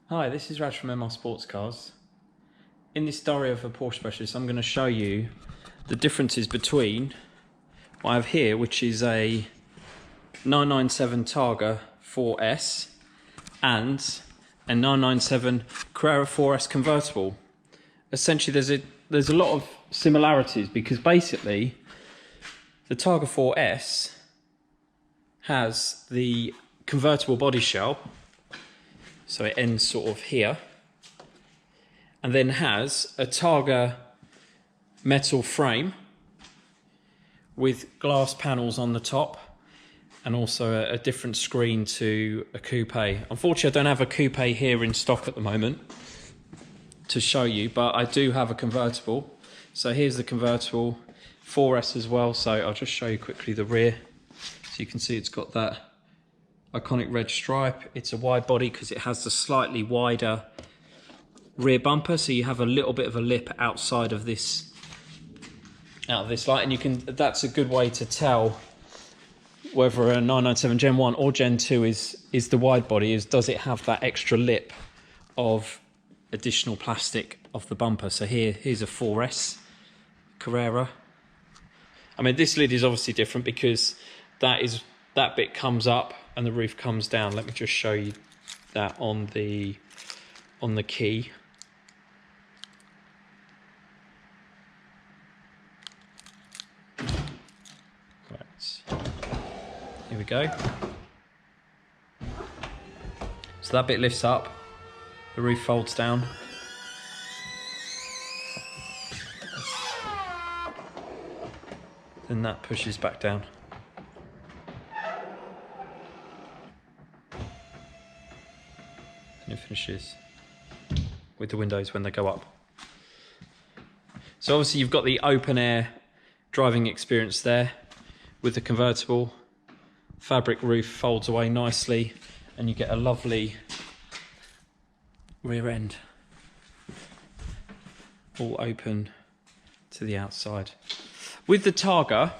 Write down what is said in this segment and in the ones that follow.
Hi, this is Raj from MR Sportscars. In this diary of a Porsche Specialist, I'm going to show you the differences between what I have here, which is a 997 Targa 4S and a 997 Carrera 4S Convertible. Essentially, there's a lot of similarities because basically the Targa 4S has the convertible body shell, so it ends sort of here, and then has a Targa metal frame with glass panels on the top and also a different screen to a Coupe. Unfortunately, I don't have a Coupe here in stock at the moment to show you, but I do have a convertible. So here's the convertible 4S as well. So I'll just show you quickly the rear. So you can see it's got that iconic red stripe. It's a wide body because it has the slightly wider rear bumper, so you have a little bit of a lip outside of this light, and that's a good way to tell whether a 997 Gen 1 or Gen 2 is the wide body, does it have that extra lip of additional plastic off the bumper. So here's a 4S Carrera. I mean, this lid is obviously different because that bit comes up and the roof comes down. Let me just show you that on the key. Right. Here we go. So that bit lifts up, the roof folds down. Then that pushes back down. And it finishes with the windows when they go up. So obviously you've got the open air driving experience there with the convertible. Fabric roof folds away nicely and you get a lovely rear end, all open to the outside. With the Targa,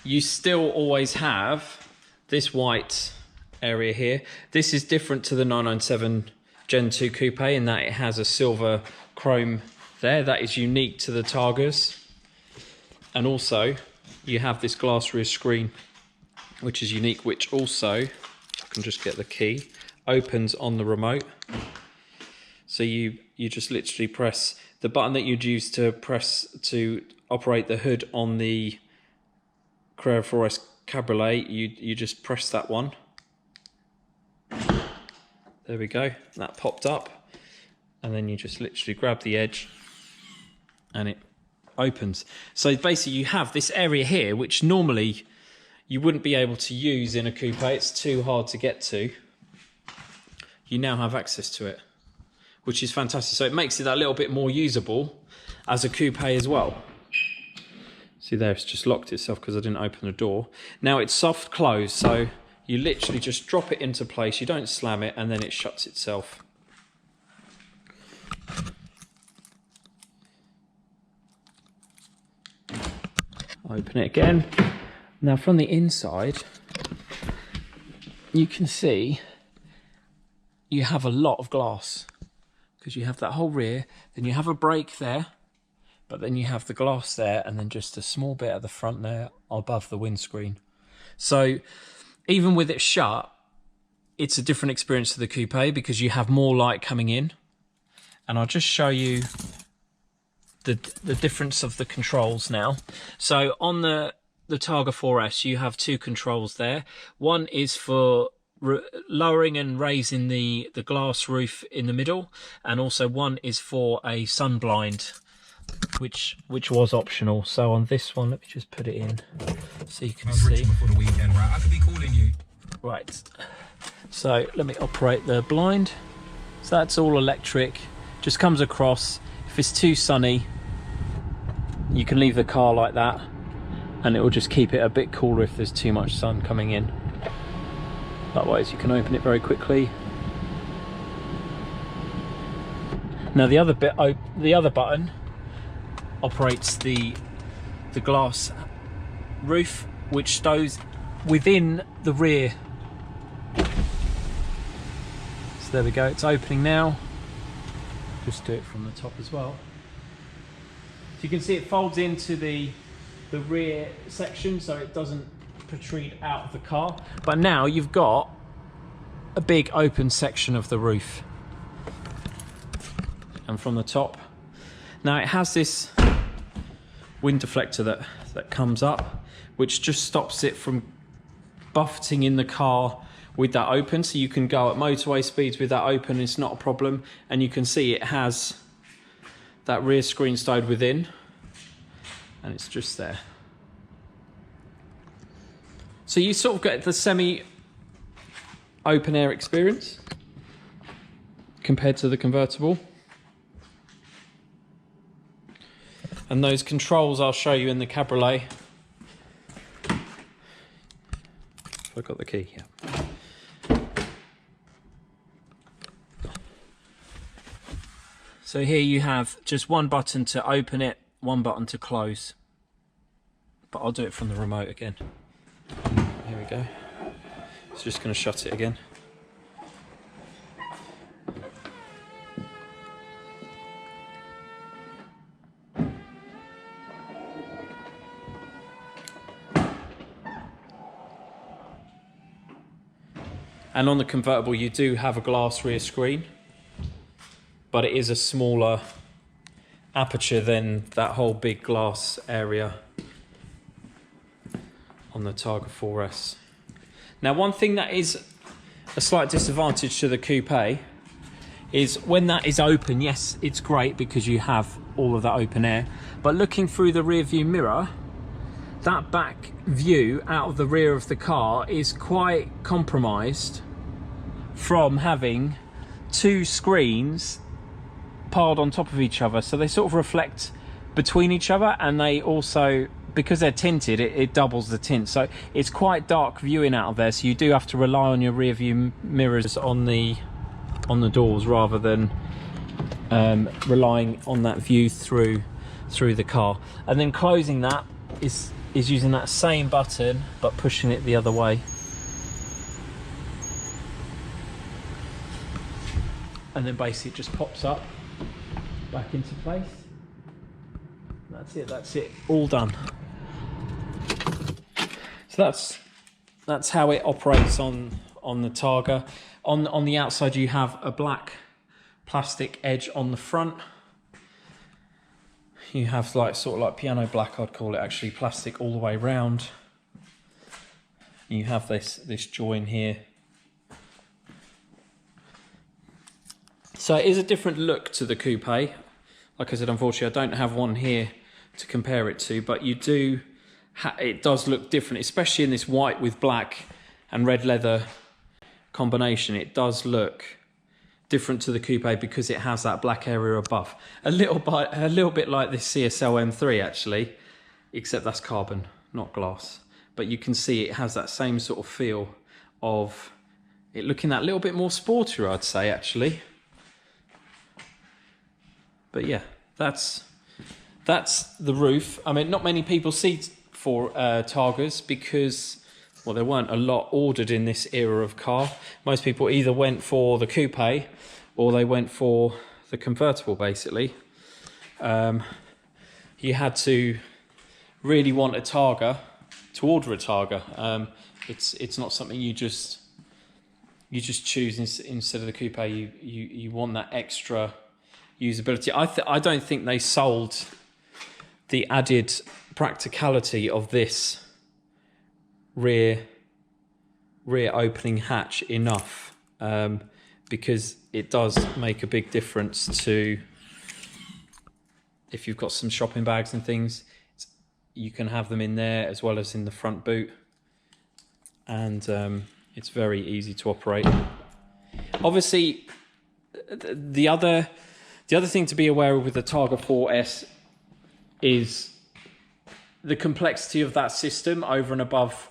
you still always have this white area here. This is different to the 997 Gen 2 Coupe in that it has a silver chrome there. That is unique to the Targas. And also you have this glass rear screen, which is unique, which also, if I can just get the key, opens on the remote. So you just literally press the button that you'd use to press to operate the hood on the Carrera 4S Cabriolet. You just press that one. There we go, that popped up, and then you just literally grab the edge and it opens. So basically you have this area here which normally you wouldn't be able to use in a coupe. It's too hard to get to. You now have access to it, which is fantastic. So it makes it a little bit more usable as a coupe as well. See there, it's just locked itself because I didn't open the door. Now it's soft close, so you literally just drop it into place, you don't slam it, and then it shuts itself. Open it again. Now from the inside, you can see you have a lot of glass because you have that whole rear, then you have a brake there, but then you have the glass there, and then just a small bit at the front there above the windscreen. So even with it shut, it's a different experience to the coupe because you have more light coming in. And I'll just show you the difference of the controls now. So on the Targa 4S, you have two controls there. One is for lowering and raising the glass roof in the middle, and also one is for a sun blind, which was optional. So on this one, let me just put it in so you can see. For the weekend, right? I could be calling you. Right. So let me operate the blind. So that's all electric. Just comes across. If it's too sunny, you can leave the car like that, and it will just keep it a bit cooler if there's too much sun coming in. Otherwise, you can open it very quickly. Now the other button operates the glass roof, which stows within the rear. So there we go, it's opening now. Just do it from the top as well. So you can see it folds into the rear section so it doesn't protrude out of the car. But now you've got a big open section of the roof. And from the top. Now it has this wind deflector that comes up, which just stops it from buffeting in the car with that open. So you can go at motorway speeds with that open, it's not a problem. And you can see it has that rear screen stowed within. And it's just there. So you sort of get the semi open air experience compared to the convertible. And those controls I'll show you in the Cabriolet. I got the key, yeah. So here you have just one button to open it, one button to close. But I'll do it from the remote again. Here we go. It's just going to shut it again. And on the convertible you do have a glass rear screen, but it is a smaller aperture than that whole big glass area on the Targa 4S. Now one thing that is a slight disadvantage to the Coupe is when that is open, yes it's great because you have all of that open air, but looking through the rear view mirror, that back view out of the rear of the car is quite compromised from having two screens piled on top of each other. So they sort of reflect between each other, and they also, because they're tinted, it doubles the tint. So it's quite dark viewing out of there. So you do have to rely on your rear view mirrors on the doors rather than relying on that view through the car. And then closing that is using that same button but pushing it the other way. And then basically it just pops up back into place. That's it, all done. So that's how it operates on the Targa. On the outside you have a black plastic edge on the front. You have like sort of like piano black, I'd call it actually, plastic all the way round. You have this join here. So it is a different look to the Coupe. Like I said, unfortunately I don't have one here to compare it to, but you do, it does look different, especially in this white with black and red leather combination. It does look different to the Coupe because it has that black area above. A little bit like this CSL M3 actually, except that's carbon, not glass. But you can see it has that same sort of feel of it looking that little bit more sportier, I'd say actually. But yeah, that's the roof. I mean, not many people see for Targas because, well, there weren't a lot ordered in this era of car. Most people either went for the Coupe or they went for the convertible, basically. You had to really want a Targa to order a Targa. It's not something you just choose instead of the Coupe. You want that extra usability. I don't think they sold the added practicality of this rear opening hatch enough, because it does make a big difference to if you've got some shopping bags and things. You can have them in there as well as in the front boot, and it's very easy to operate. Obviously, the other thing to be aware of with the Targa 4S is the complexity of that system over and above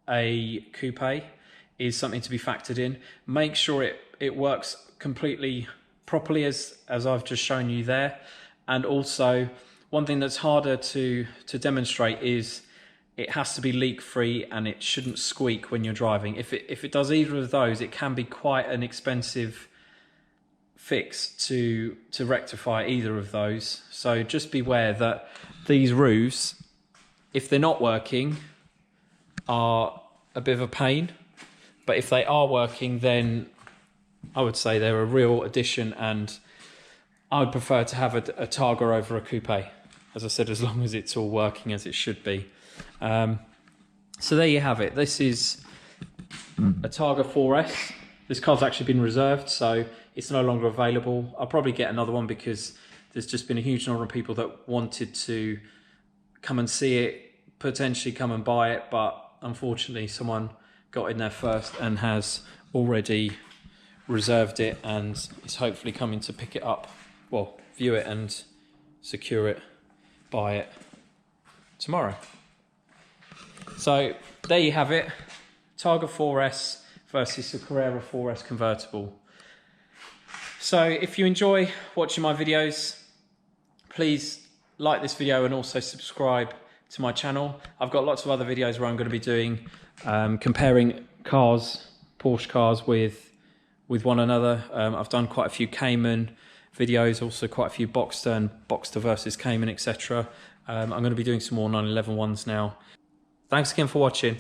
a Coupe is something to be factored in. Make sure it works completely properly as I've just shown you there. And also, one thing that's harder to demonstrate is it has to be leak free and it shouldn't squeak when you're driving. If it does either of those, it can be quite an expensive fix to rectify either of those. So just beware that these roofs, if they're not working, are a bit of a pain, but if they are working, then I would say they're a real addition, and I would prefer to have a Targa over a Coupe, as I said, as long as it's all working as it should be. So there you have it. This is a Targa 4S. This car's actually been reserved, so it's no longer available. I'll probably get another one because there's just been a huge number of people that wanted to come and see it, potentially come and buy it, but unfortunately someone got in there first and has already reserved it and is hopefully coming to pick it up, well, view it and secure it, buy it tomorrow. So there you have it, Targa 4S versus the Carrera 4S convertible. So if you enjoy watching my videos, please like this video and also subscribe to my channel. I've got lots of other videos where I'm going to be doing comparing cars, Porsche cars with one another. I've done quite a few Cayman videos, also quite a few Boxster and Boxster versus Cayman, etc. I'm going to be doing some more 911 ones now. Thanks again for watching.